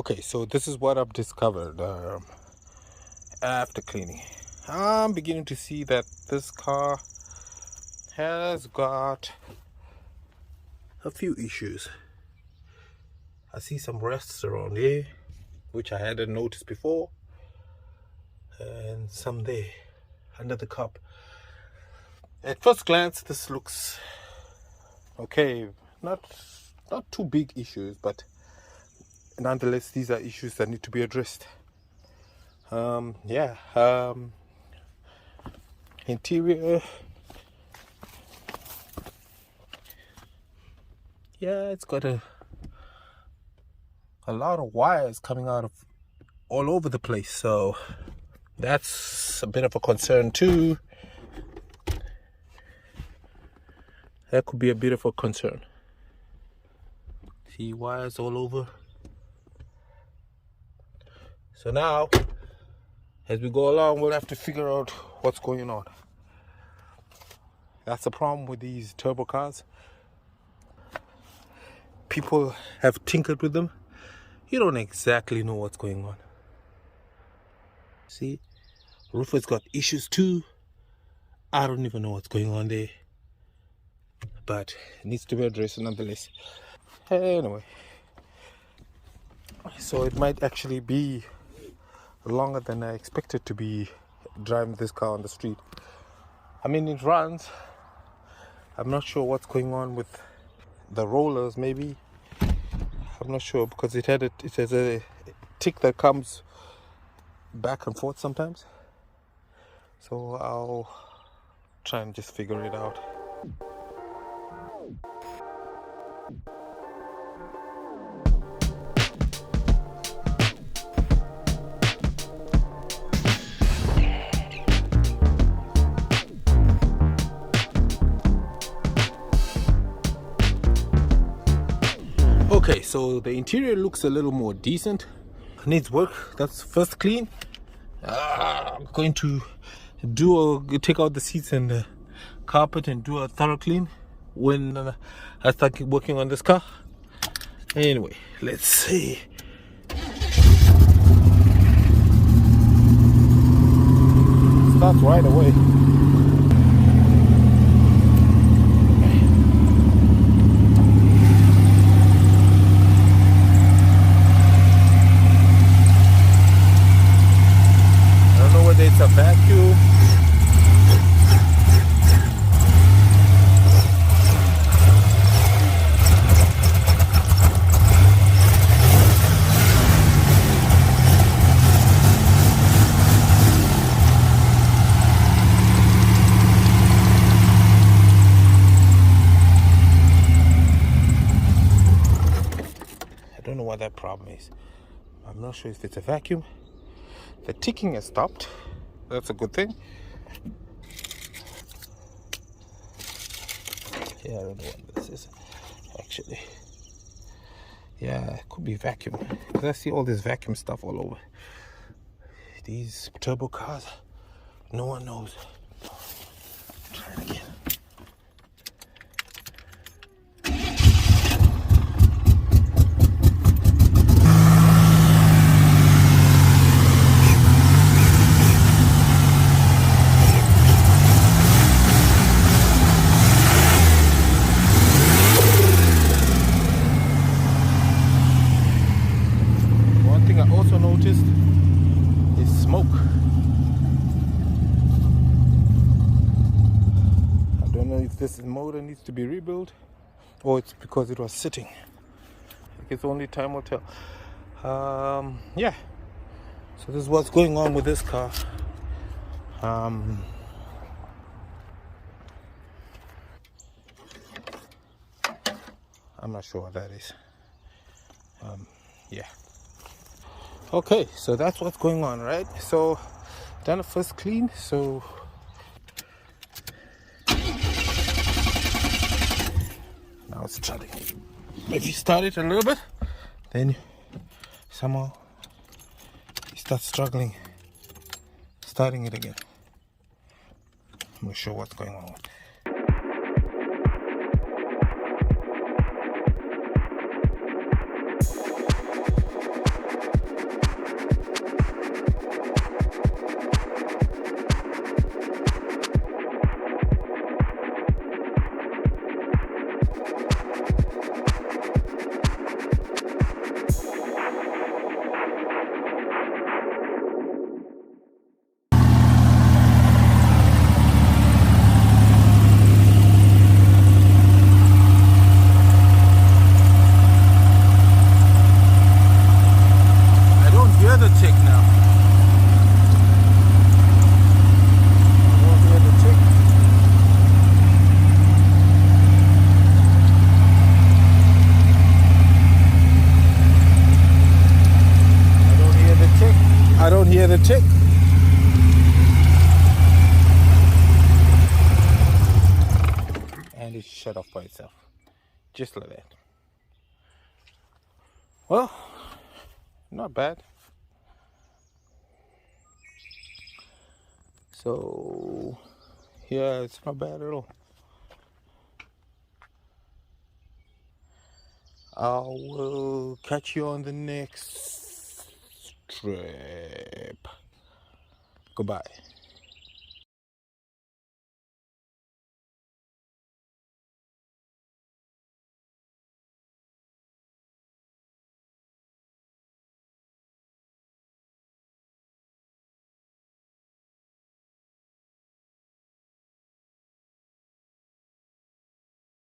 Okay, so this is what I've discovered after cleaning. I'm beginning to see that this car has got a few issues. I see some rusts around here, which I hadn't noticed before, and some there under the cup. At first glance, this looks okay. Not too big issues, but nonetheless, these are issues that need to be addressed. Interior, it's got a lot of wires coming out of all over the place, so that's a bit of a concern too. That could be a bit of a concern. See wires all over. So now, as we go along, we'll have to figure out what's going on. That's the problem with these turbo cars. People have tinkered with them. You don't exactly know what's going on. See, roof has got issues too. I don't even know what's going on there, but it needs to be addressed nonetheless. Anyway, so it might actually be longer than I expected to be driving this car on the street. I mean, it runs. I'm not sure what's going on with the rollers, maybe. I'm not sure, because it has a tick that comes back and forth sometimes. So I'll try and just figure it out. Okay, so the interior looks a little more decent. Needs work. That's first clean. I'm going to take out the seats and the carpet and do a thorough clean when I start working on this car. Anyway, let's see. Starts right away. It's a vacuum. I don't know what that problem is. I'm not sure if it's a vacuum. The ticking has stopped. That's a good thing. Yeah, I don't know what this is actually. Yeah, it could be vacuum, because I see all this vacuum stuff all over these turbo cars. No one knows. Try it again. Is smoke. I don't know if this motor needs to be rebuilt or it's because it was sitting. I guess only time will tell. So this is what's going on with this car. I'm not sure what that is. Okay, so that's what's going on, right? So done a first clean. So now it's starting. If you start it a little bit, then somehow you start struggling starting it again. I'm not sure what's going on. it a tick. And it shut off by itself. Just like that. Well, not bad. So, yeah, it's not bad at all. I will catch you on the next trip. Goodbye.